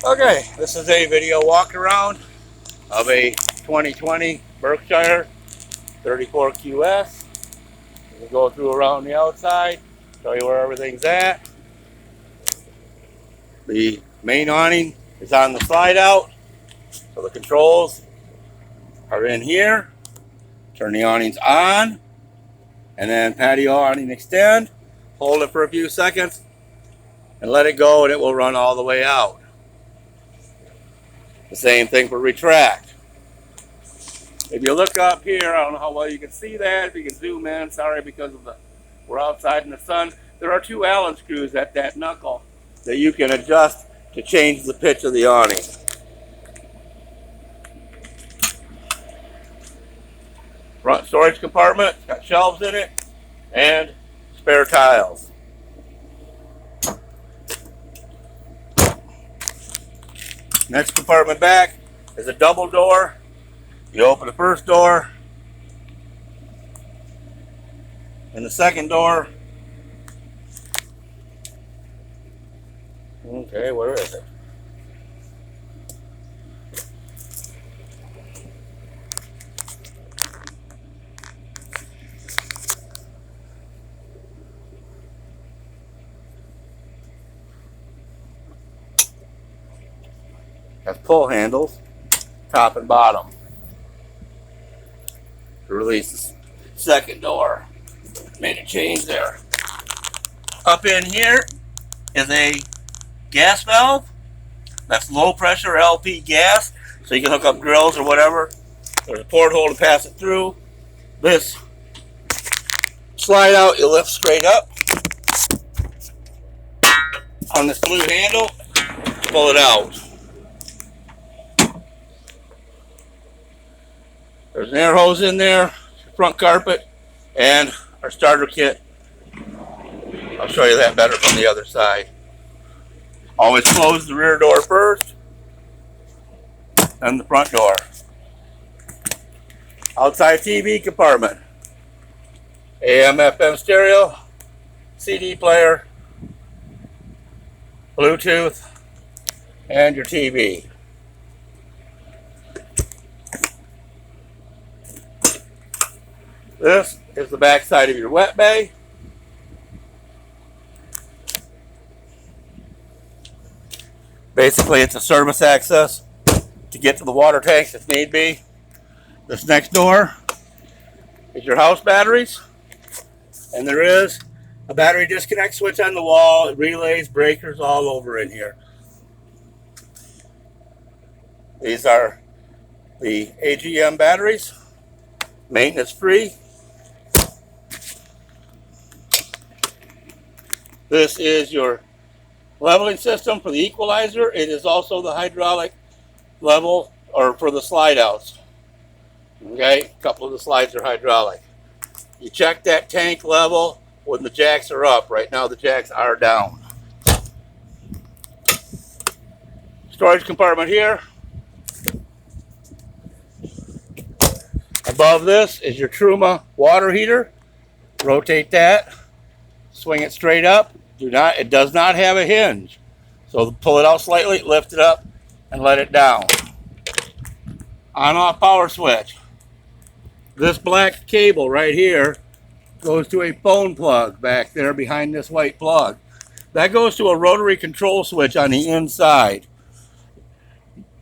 Okay, this is a video walk around of a 2020 Berkshire 34QS. We'll go through around the outside, show you where everything's at. The main awning is on the slide out, so the controls are in here. Turn the awnings on, and then patio awning extend. Hold it for a few seconds, and let it go, and it will run all the way out. The same thing for retract. If you look up here, I don't know how well you can see that. If you can zoom in, sorry, because of we're outside in the sun. There are two Allen screws at that knuckle that you can adjust to change the pitch of the awning. Front storage compartment, it's got shelves in it and spare tiles. Next compartment back is a double door. You open the first door and the second door. Okay, where is it? Has pull handles, top and bottom. To release the second door. Made a change there. Up in here is a gas valve. That's low pressure LP gas, so you can hook up grills or whatever. There's a porthole to pass it through. This slide out, you lift straight up. On this blue handle, pull it out. There's an air hose in there, front carpet, and our starter kit. I'll show you that better from the other side. Always close the rear door first, and the front door. Outside TV compartment. AM, FM stereo, CD player, Bluetooth, and your TV. This is the back side of your wet bay. Basically, it's a service access to get to the water tanks if need be. This next door is your house batteries. And there is a battery disconnect switch on the wall, relays, breakers all over in here. These are the AGM batteries, maintenance free. This is your leveling system for the equalizer. It is also the hydraulic level, or for the slide outs. Okay, a couple of the slides are hydraulic. You check that tank level when the jacks are up. Right now the jacks are down. Storage compartment here. Above this is your Truma water heater. Rotate that. Swing it straight up. It does not have a hinge. So pull it out slightly, lift it up, and let it down. On-off power switch. This black cable right here goes to a phone plug back there behind this white plug. That goes to a rotary control switch on the inside.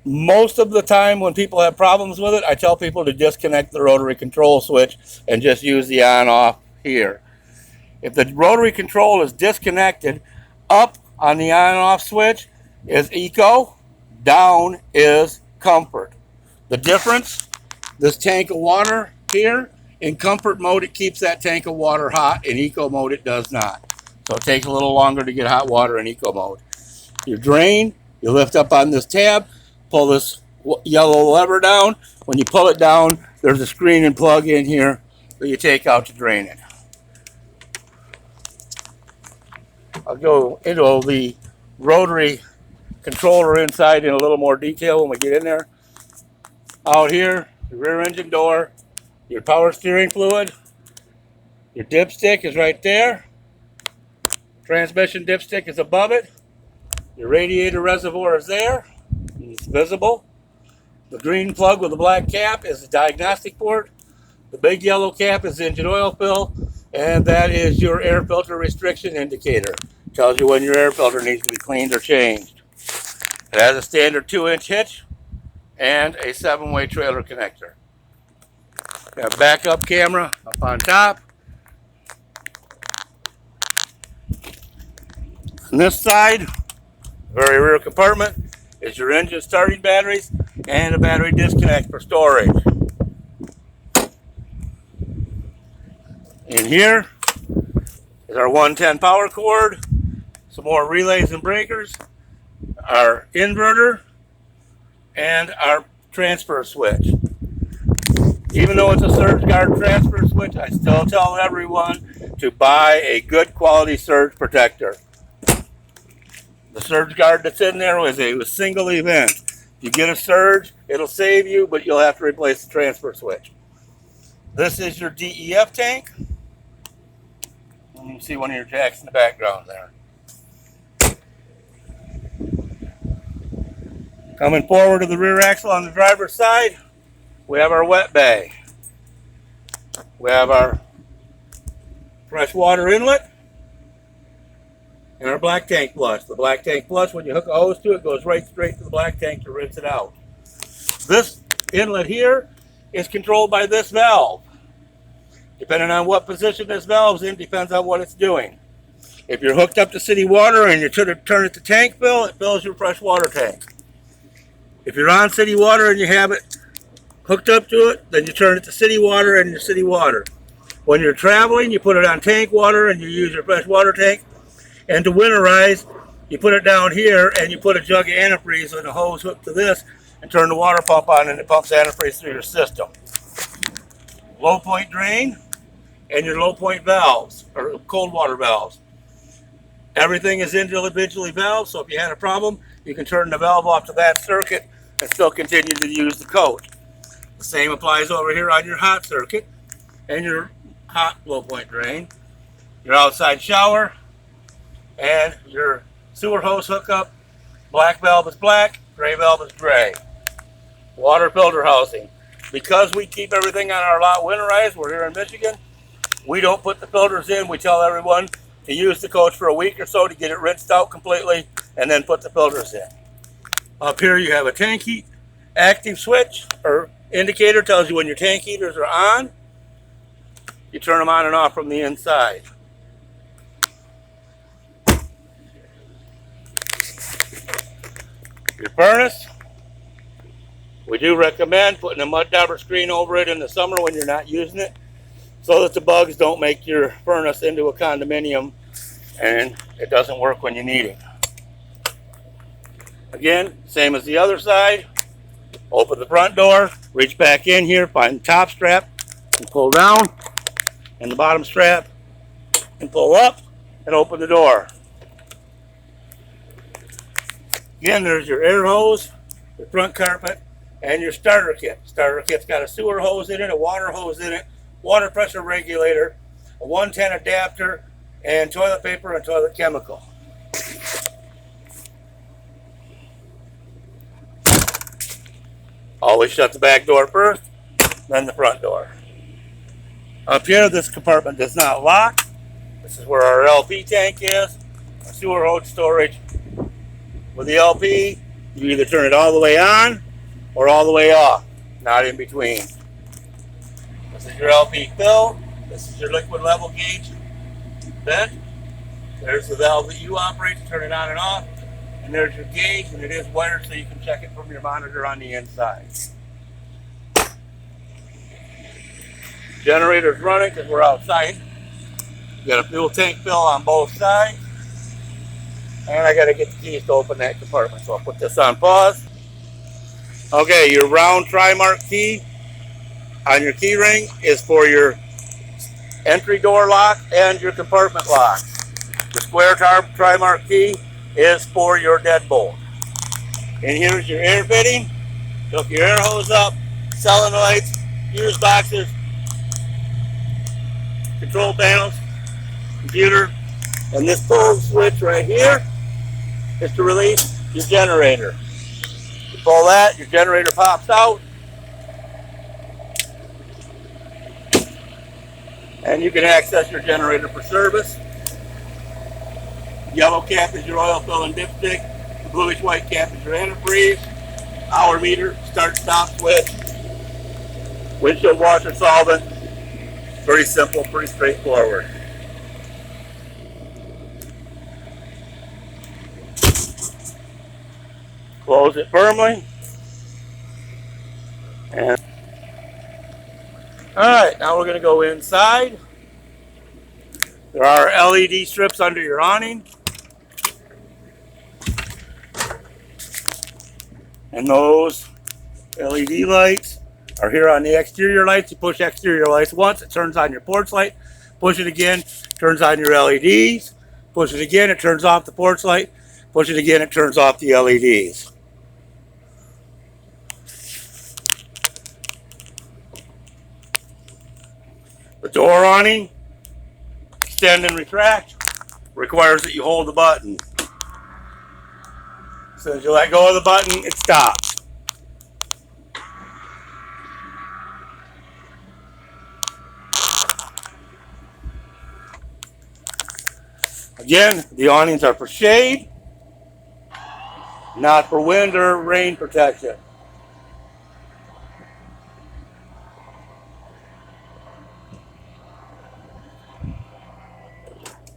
Most of the time when people have problems with it, I tell people to disconnect the rotary control switch and just use the on-off here. If the rotary control is disconnected, up on the on-off switch is eco, down is comfort. The difference, this tank of water here, in comfort mode it keeps that tank of water hot, in eco mode it does not. So it takes a little longer to get hot water in eco mode. Your drain, you lift up on this tab, pull this yellow lever down. When you pull it down, there's a screen and plug in here that you take out to drain it. I'll go into the rotary controller inside in a little more detail when we get in there. Out here, the rear engine door, your power steering fluid, your dipstick is right there. Transmission dipstick is above it. Your radiator reservoir is there. It's visible. The green plug with the black cap is the diagnostic port. The big yellow cap is the engine oil fill, and that is your air filter restriction indicator. Tells you when your air filter needs to be cleaned or changed. It has a standard 2-inch hitch and a 7-way trailer connector. Got a backup camera up on top. On this side, very rear compartment, is your engine starting batteries and a battery disconnect for storage. In here is our 110 power cord, some more relays and breakers, our inverter, and our transfer switch. Even though it's a surge guard transfer switch, I still tell everyone to buy a good quality surge protector. The surge guard that's in there was a single event. If you get a surge, it'll save you, but you'll have to replace the transfer switch. This is your DEF tank. You can see one of your jacks in the background there. Coming forward to the rear axle on the driver's side, we have our wet bag. We have our fresh water inlet and our black tank flush. The black tank flush, when you hook a hose to it, goes right straight to the black tank to rinse it out. This inlet here is controlled by this valve. Depending on what position this valve's in, depends on what it's doing. If you're hooked up to city water and you turn it to tank fill, it fills your fresh water tank. If you're on city water and you have it hooked up to it, then you turn it to city water and your city water. When you're traveling, you put it on tank water and you use your fresh water tank. And to winterize, you put it down here and you put a jug of antifreeze and a hose hooked to this and turn the water pump on and it pumps antifreeze through your system. Low point drain and your low point valves, or cold water valves. Everything is individually valved, so if you had a problem, you can turn the valve off to that circuit and still continue to use the coat. The same applies over here on your hot circuit and your hot low point drain, your outside shower, and your sewer hose hookup. Black valve is black, gray valve is gray. Water filter housing. Because we keep everything on our lot winterized, we're here in Michigan, we don't put the filters in. We tell everyone to use the coach for a week or so to get it rinsed out completely and then put the filters in. Up here you have a tank heat active switch or indicator, tells you when your tank heaters are on. You turn them on and off from the inside. Your furnace, we do recommend putting a mud dauber screen over it in the summer when you're not using it, so that the bugs don't make your furnace into a condominium and it doesn't work when you need it. Again, same as the other side. Open the front door, reach back in here, find the top strap and pull down, and the bottom strap and pull up and open the door. Again, there's your air hose, your front carpet, and your starter kit. Starter kit's got a sewer hose in it, a water hose in it, water pressure regulator, a 110 adapter, and toilet paper and toilet chemical. Always shut the back door first, then the front door. Up here, this compartment does not lock. This is where our LP tank is, our sewer hose storage. With the LP, you either turn it all the way on or all the way off, not in between. This is your LP fill. This is your liquid level gauge vent. There's the valve that you operate to turn it on and off. And there's your gauge, and it is wired so you can check it from your monitor on the inside. Generator's running because we're outside. You got a fuel tank fill on both sides. And I got to get the keys to open that compartment, so I'll put this on pause. Okay, your round tri-mark key on your key ring is for your entry door lock and your compartment lock. The square tri-mark key is for your deadbolt. And here's your air fitting. Hook your air hose up, solenoids, fuse boxes, control panels, computer, and this pull switch right here is to release your generator. You pull that, your generator pops out, and you can access your generator for service. Yellow cap is your oil fill and dipstick. The bluish white cap is your antifreeze. Hour meter, start stop switch. Windshield washer solvent. Pretty simple, pretty straightforward. Close it firmly. And alright, now we're going to go inside. There are LED strips under your awning. And those LED lights are here on the exterior lights. You push exterior lights once, it turns on your porch light. Push it again, turns on your LEDs. Push it again, it turns off the porch light. Push it again, it turns off the LEDs. The door awning, extend and retract, requires that you hold the button. So as you let go of the button, it stops. Again, the awnings are for shade, not for wind or rain protection.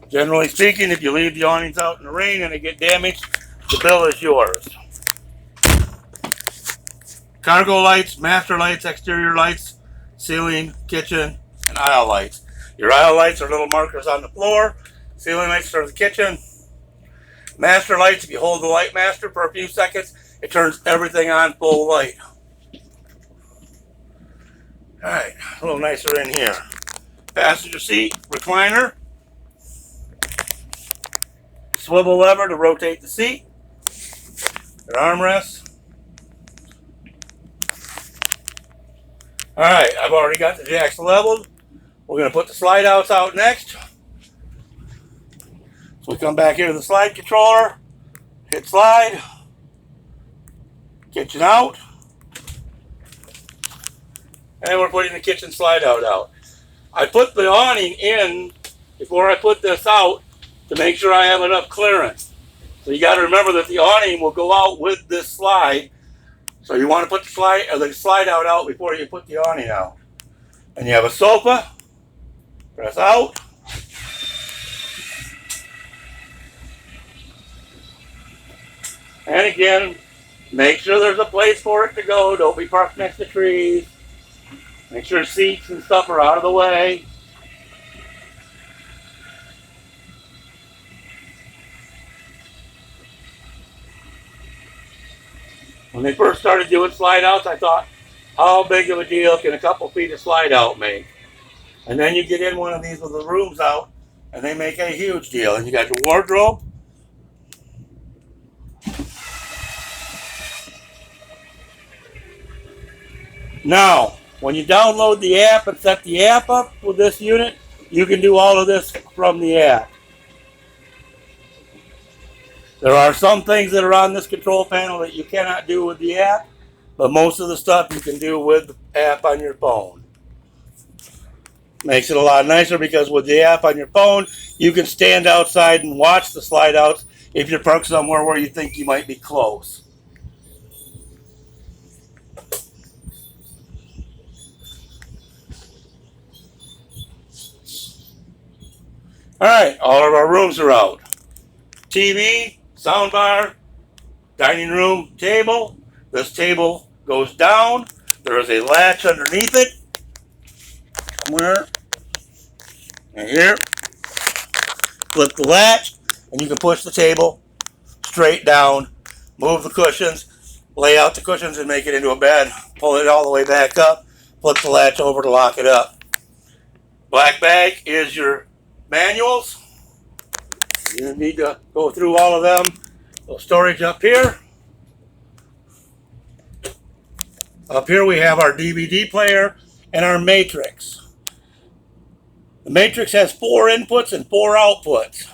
Generally speaking, if you leave the awnings out in the rain and they get damaged, the bill is yours. Cargo lights, master lights, exterior lights, ceiling, kitchen, and aisle lights. Your aisle lights are little markers on the floor. Ceiling lights are the kitchen. Master lights, if you hold the light master for a few seconds, it turns everything on full light. Alright, a little nicer in here. Passenger seat, recliner. Swivel lever to rotate the seat. Your armrest. Alright, I've already got the jacks leveled. We're going to put the slide outs out next. So we come back here to the slide controller, hit slide, kitchen out, and we're putting the kitchen slide out. I put the awning in before I put this out to make sure I have enough clearance. So you got to remember that the awning will go out with this slide. So you want to put the slide out before you put the awning out. And you have a sofa, press out. And again, make sure there's a place for it to go. Don't be parked next to trees. Make sure seats and stuff are out of the way. When they first started doing slide outs, I thought, how big of a deal can a couple feet of slide out make? And then you get in one of these with the rooms out, and they make a huge deal. And you got your wardrobe. Now, when you download the app and set the app up with this unit, you can do all of this from the app. There are some things that are on this control panel that you cannot do with the app, but most of the stuff you can do with the app on your phone. Makes it a lot nicer because with the app on your phone, you can stand outside and watch the slide outs if you're parked somewhere where you think you might be close. Alright, all of our rooms are out. TV, soundbar, dining room table. This table goes down. There is a latch underneath it. Somewhere. And here. Flip the latch and you can push the table straight down. Move the cushions. Lay out the cushions and make it into a bed. Pull it all the way back up. Flip the latch over to lock it up. Black bag is your manuals. You need to go through all of them. So storage up here. Up here we have our DVD player and our matrix. The matrix has 4 inputs and 4 outputs.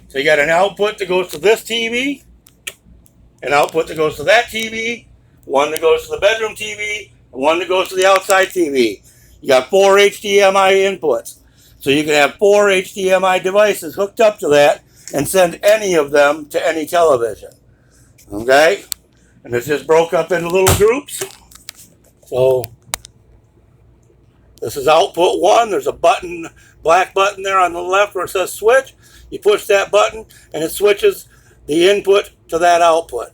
So you got an output that goes to this TV, an output that goes to that TV, one that goes to the bedroom TV, and one that goes to the outside TV. You got 4 HDMI inputs. So you can have 4 HDMI devices hooked up to that and send any of them to any television. Okay? And it's just broke up into little groups. So this is output 1. There's a button, black button there on the left where it says switch. You push that button and it switches the input to that output.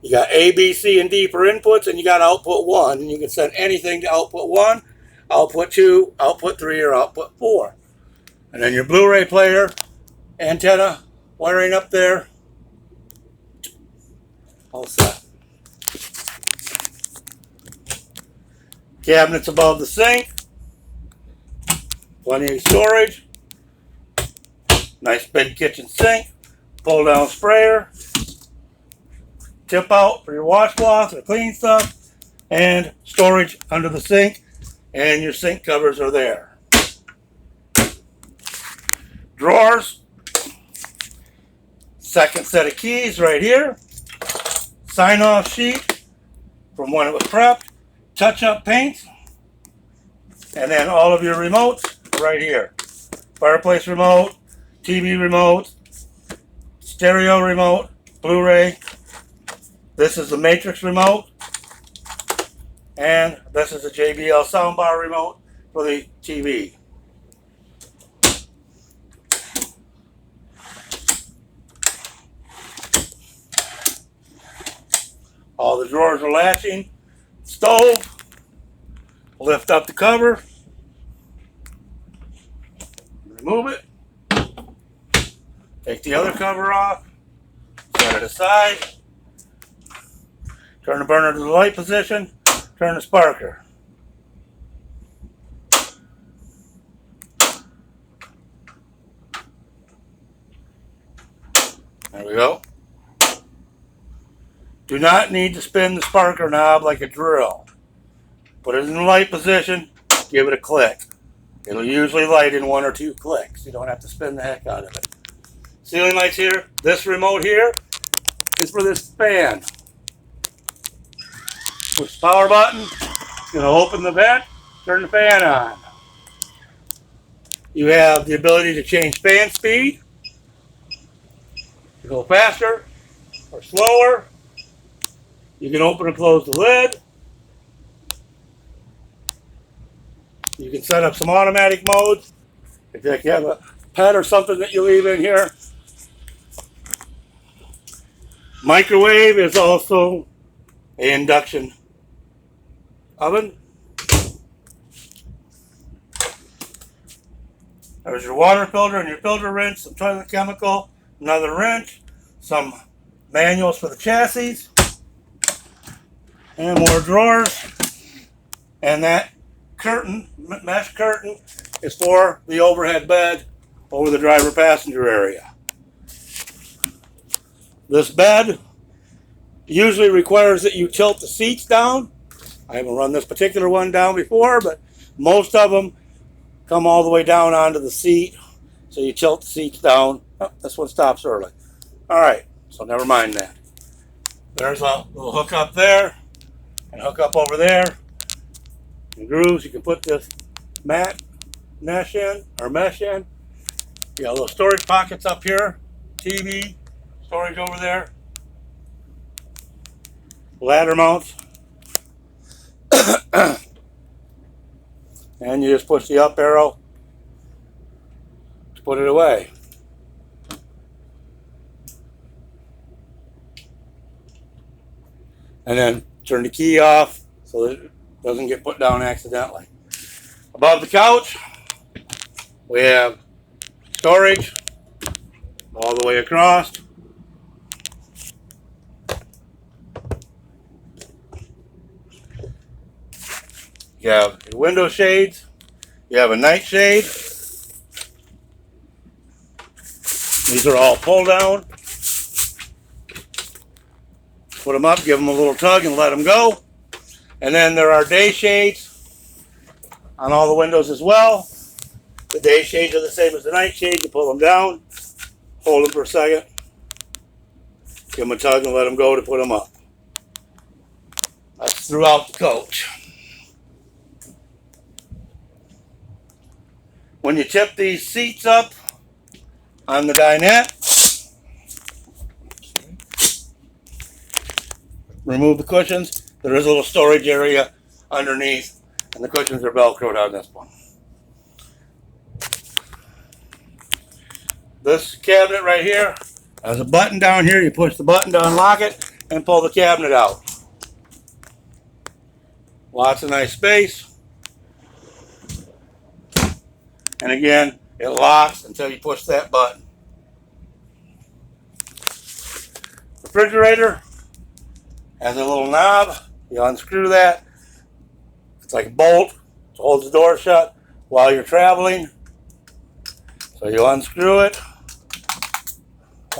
You got A, B, C, and D for inputs, and you got output 1. And you can send anything to output 1, output 2, output 3, or output 4. And then your Blu-ray player, antenna, wiring up there. All set. Cabinets above the sink. Plenty of storage. Nice big kitchen sink. Pull down sprayer. Tip out for your washcloth or clean stuff. And storage under the sink. And your sink covers are there. Drawers. Second set of keys right here. Sign-off sheet from when it was prepped. Touch-up paint. And then all of your remotes right here. Fireplace remote, TV remote, stereo remote, Blu-ray. This is the Matrix remote. And this is the JBL soundbar remote for the TV. All the drawers are latching. Stove. Lift up the cover. Remove it. Take the other cover off. Set it aside. Turn the burner to the light position. Turn the sparker. There we go. Do not need to spin the sparker knob like a drill. Put it in the light position, give it a click. It'll usually light in 1 or 2 clicks. You don't have to spin the heck out of it. Ceiling lights here. This remote here is for this fan. Push the power button. It's going to open the vent, turn the fan on. You have the ability to change fan speed. To go faster or slower. You can open and close the lid. You can set up some automatic modes. If you have a pet or something that you leave in here. Microwave is also an induction oven. There's your water filter and your filter wrench, some toilet chemical, another wrench, some manuals for the chassis, and more drawers. And that curtain, mesh curtain, is for the overhead bed over the driver passenger area. This bed usually requires that you tilt the seats down. I haven't run this particular one down before, but most of them come all the way down onto the seat. So you tilt the seats down. Oh, this one stops early. All right, so never mind that. There's a little hook up there and hook up over there. And grooves, you can put this mesh in. You got little storage pockets up here. TV, storage over there. Ladder mounts. And you just push the up arrow to put it away. And then turn the key off so that it doesn't get put down accidentally. Above the couch, we have storage all the way across. You have your window shades. You have a nightshade. These are all pull down. Put them up, give them a little tug, and let them go. And then there are day shades on all the windows as well. The day shades are the same as the night shade. You pull them down, hold them for a second, give them a tug and let them go to put them up. That's throughout the coach. When you tip these seats up on the dinette, remove the cushions. There is a little storage area underneath, and the cushions are Velcroed on this one. This cabinet right here has a button down here. You push the button to unlock it and pull the cabinet out. Lots of nice space. And again, it locks until you push that button. Refrigerator has a little knob. You unscrew that. It's like a bolt. It holds the door shut while you're traveling. So you unscrew it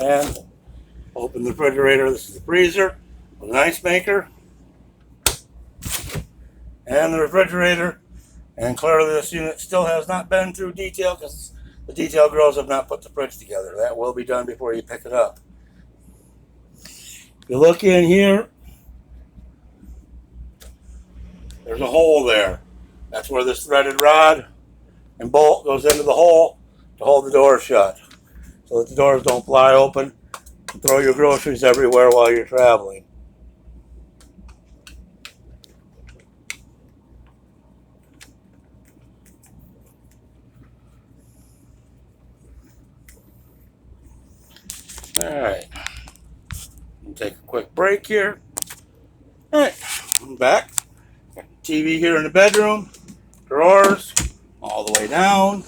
and open the refrigerator. This is the freezer with an ice maker. And the refrigerator. And clearly this unit still has not been through detail because the detail girls have not put the fridge together. That will be done before you pick it up. If you look in here, there's a hole there. That's where this threaded rod and bolt goes into the hole to hold the door shut so that the doors don't fly open and throw your groceries everywhere while you're traveling. Alright, take a quick break here. Alright, I'm back. Got the TV here in the bedroom, drawers all the way down,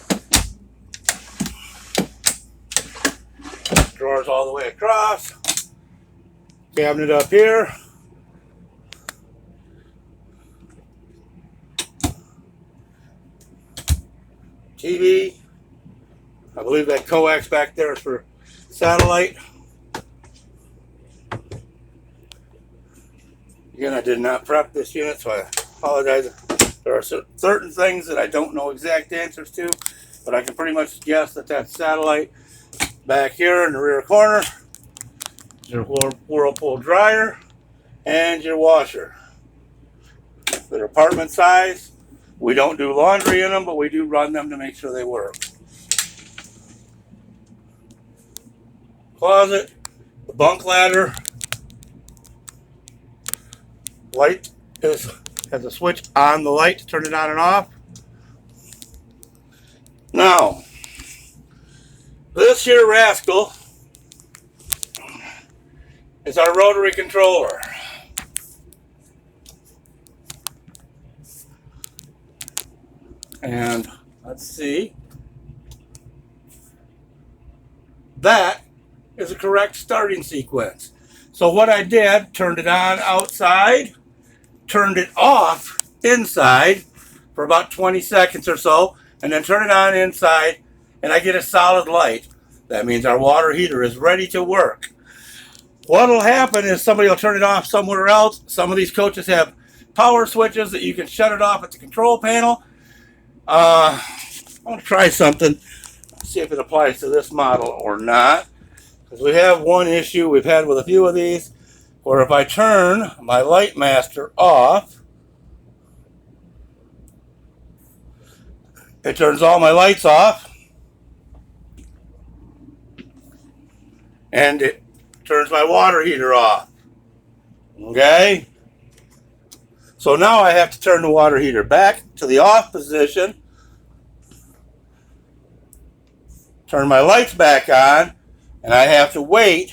drawers all the way across, cabinet up here, TV. I believe that coax back there is for satellite. Again, I did not prep this unit, so I apologize. There are certain things that I don't know exact answers to, but I can pretty much guess that that's satellite. Back here in the rear corner, your Whirlpool Dryer and your washer. They're apartment size. We don't do laundry in them, but we do run them to make sure they work. Closet, the bunk ladder, light has a switch on the light to turn it on and off. Now, this here rascal is our rotary controller. And let's see. That is a correct starting sequence. So what I did, turned it on outside, turned it off inside for about 20 seconds or so, and then turn it on inside, and I get a solid light. That means our water heater is ready to work. What will happen is somebody will turn it off somewhere else. Some of these coaches have power switches that you can shut it off at the control panel. I want to try something, see if it applies to this model or not. Because we have one issue we've had with a few of these, where if I turn my light master off, it turns all my lights off, and it turns my water heater off. Okay? So now I have to turn the water heater back to the off position, turn my lights back on, and I have to wait,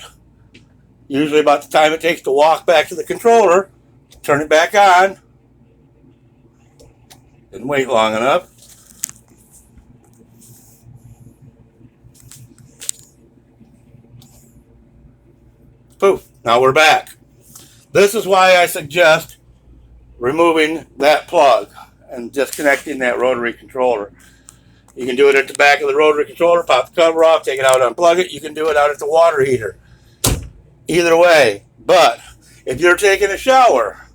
usually about the time it takes to walk back to the controller, turn it back on. Didn't wait long enough. Poof, now we're back. This is why I suggest removing that plug and disconnecting that rotary controller. You can do it at the back of the rotary controller, pop the cover off, take it out, unplug it. You can do it out at the water heater. Either way. But if you're taking a shower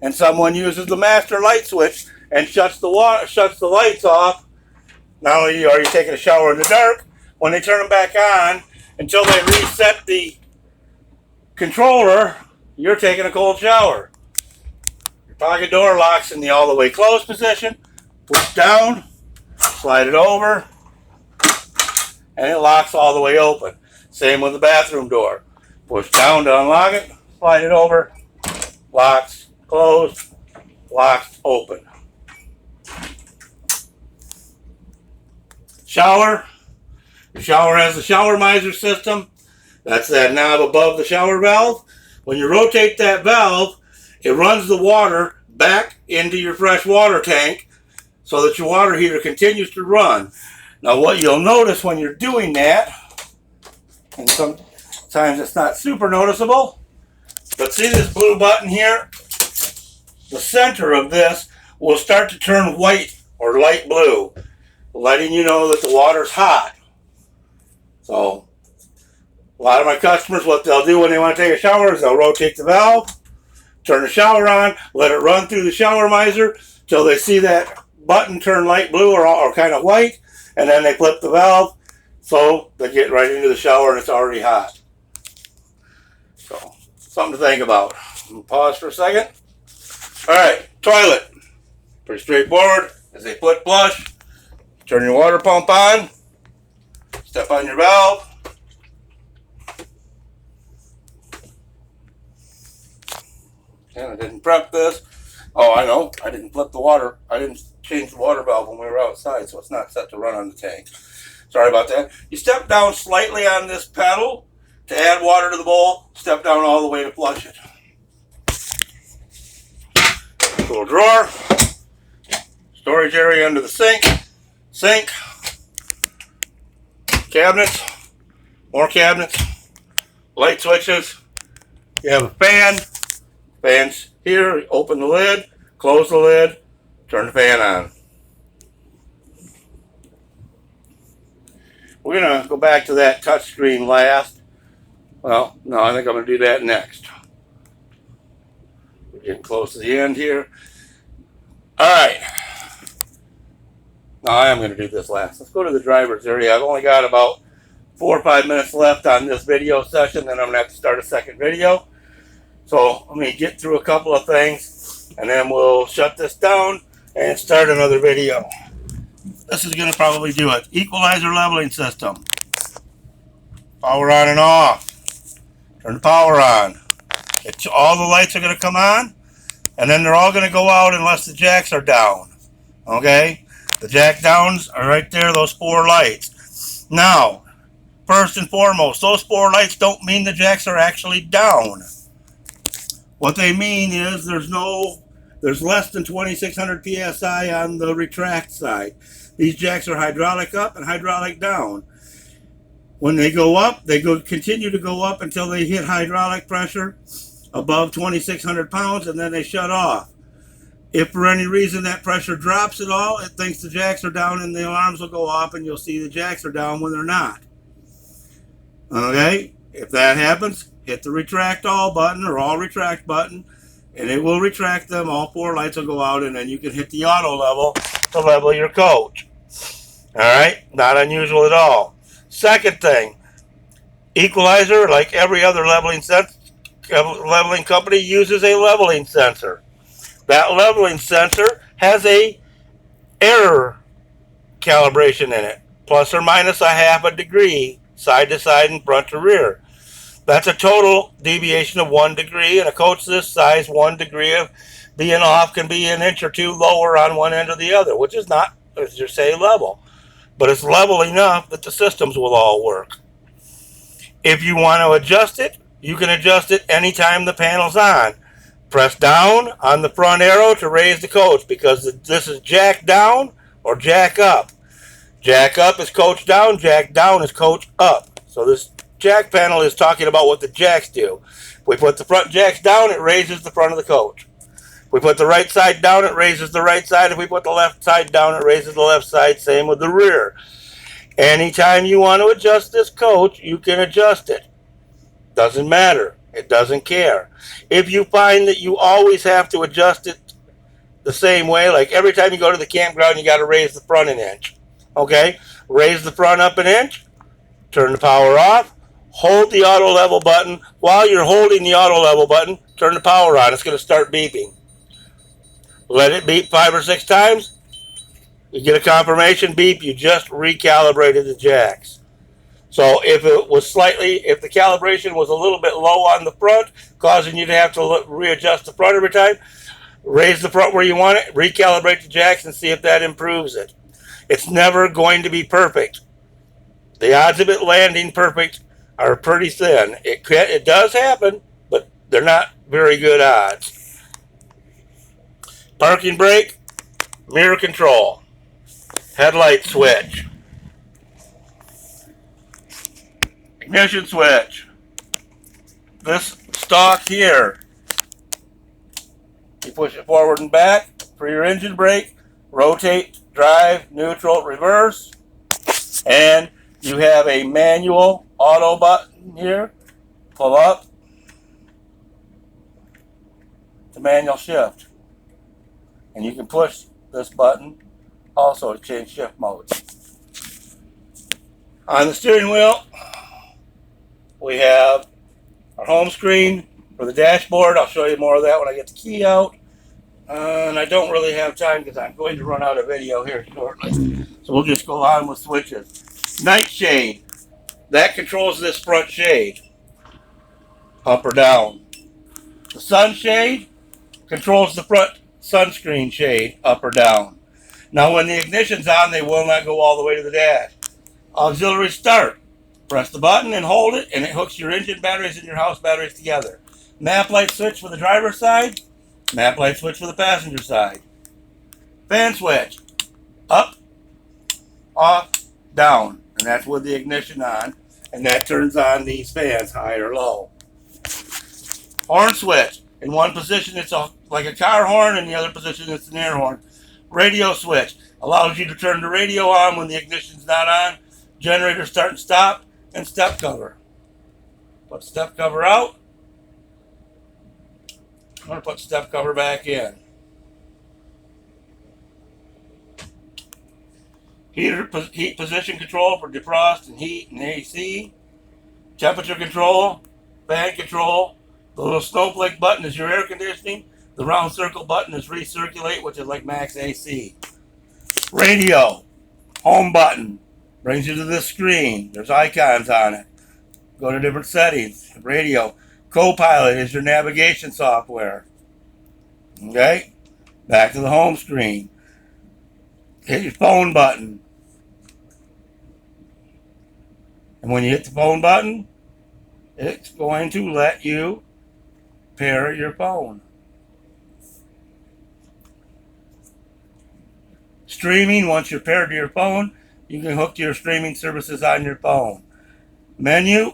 and someone uses the master light switch and shuts the lights off, not only are you taking a shower in the dark, when they turn them back on, until they reset the controller, you're taking a cold shower. Your pocket door locks in the all the way closed position. Push down, slide it over, and it locks all the way open. Same with the bathroom door. Push down to unlock it, slide it over, locks, closed, locks, open. Shower. The shower has the shower miser system. That's that knob above the shower valve. When you rotate that valve, it runs the water back into your fresh water tank so that your water heater continues to run. Now what you'll notice when you're doing that, and sometimes it's not super noticeable, but see this blue button here? The center of this will start to turn white or light blue, letting you know that the water's hot. So a lot of my customers, what they'll do when they want to take a shower is they'll rotate the valve, turn the shower on, let it run through the shower miser till they see that button turn light blue or kind of white, and then they flip the valve so they get right into the shower and it's already hot. So something to think about. Pause for a second. Alright, toilet. Pretty straightforward. As they put flush, turn your water pump on, step on your valve, and I didn't prep this. Oh, I know, I didn't flip the water, I didn't change the water valve when we were outside, so it's not set to run on the tank. Sorry about that. You step down slightly on this pedal to add water to the bowl, step down all the way to flush it. Little drawer, storage area under the sink, cabinets, more cabinets, light switches. You have a fan, fan's here, open the lid, close the lid, turn the fan on. We're going to go back to that touchscreen last. Well, no, I think I'm going to do that next. We're getting close to the end here. Alright. No, I am going to do this last. Let's go to the driver's area. I've only got about 4 or 5 minutes left on this video session, then I'm going to have to start a second video. So let me get through a couple of things, and then we'll shut this down and start another video. This is going to probably do it. Equalizer leveling system. Power on and off. Turn the power on. All the lights are going to come on, and then they're all going to go out unless the jacks are down. Okay? The jack downs are right there, those 4 lights. Now, first and foremost, those 4 lights don't mean the jacks are actually down. What they mean is there's less than 2600 psi on the retract side. These jacks are hydraulic up and hydraulic down. When they go up, they continue to go up until they hit hydraulic pressure above 2,600 pounds, and then they shut off. If for any reason that pressure drops at all, it thinks the jacks are down and the alarms will go off and you'll see the jacks are down when they're not. Okay? If that happens, hit the retract all button or all retract button, and it will retract them. All 4 lights will go out, and then you can hit the auto level to level your coach. Alright? Not unusual at all. Second thing, equalizer, like every other leveling company, uses a leveling sensor. That leveling sensor has a error calibration in it, plus or minus a half a degree, side to side and front to rear. That's a total deviation of 1 degree, and a coach this size, 1 degree of being off can be an inch or 2 lower on one end or the other, which is not, as you say, level. But it's level enough that the systems will all work. If you want to adjust it, you can adjust it anytime the panel's on. Press down on the front arrow to raise the coach, because this is jack down or jack up. Jack up is coach down, jack down is coach up. So this jack panel is talking about what the jacks do. If we put the front jacks down, it raises the front of the coach. If we put the right side down, it raises the right side. If we put the left side down, it raises the left side. Same with the rear. Anytime you want to adjust this coach, you can adjust it. Doesn't matter. It doesn't care. If you find that you always have to adjust it the same way, like every time you go to the campground, you got to raise the front an inch. Okay? Raise the front up an inch, turn the power off, hold the auto level button. While you're holding the auto level button, turn the power on. It's going to start beeping. Let it beep 5 or 6 times. You get a confirmation beep. You just recalibrated the jacks. So if the calibration was a little bit low on the front, causing you to have to readjust the front every time, raise the front where you want it, recalibrate the jacks, and see if that improves it. It's never going to be perfect. The odds of it landing perfect are pretty thin. It does happen, but they're not very good odds. Parking brake, mirror control, headlight switch, ignition switch. This stalk here, you push it forward and back for your engine brake, rotate, drive, neutral, reverse, and you have a manual auto button here. Pull up to manual shift. And you can push this button also to change shift modes. On the steering wheel, we have our home screen for the dashboard. I'll show you more of that when I get the key out. And I don't really have time because I'm going to run out of video here shortly. So we'll just go on with switches. Night shade. That controls this front shade. Up or down. The sunshade controls the front sunscreen shade. Up or down. Now when the ignition's on, they will not go all the way to the dash. Auxiliary start. Press the button and hold it, and it hooks your engine batteries and your house batteries together. Map light switch for the driver's side. Map light switch for the passenger side. Fan switch. Up, off, down. And that's with the ignition on. And that turns on these fans, high or low. Horn switch. In one position, it's like a car horn. In the other position, it's an air horn. Radio switch. Allows you to turn the radio on when the ignition's not on. Generator start and stop. And step cover. Put step cover out. I'm going to put step cover back in. Heat position control for defrost and heat and AC. Temperature control. Fan control. The little snowflake button is your air conditioning. The round circle button is recirculate, which is like max AC. Radio. Home button. Brings you to this screen. There's icons on it. Go to different settings. Radio. Copilot is your navigation software. Okay? Back to the home screen. Hit your phone button. And when you hit the phone button, it's going to let you pair your phone. Streaming, once you're paired to your phone, you can hook to your streaming services on your phone. Menu,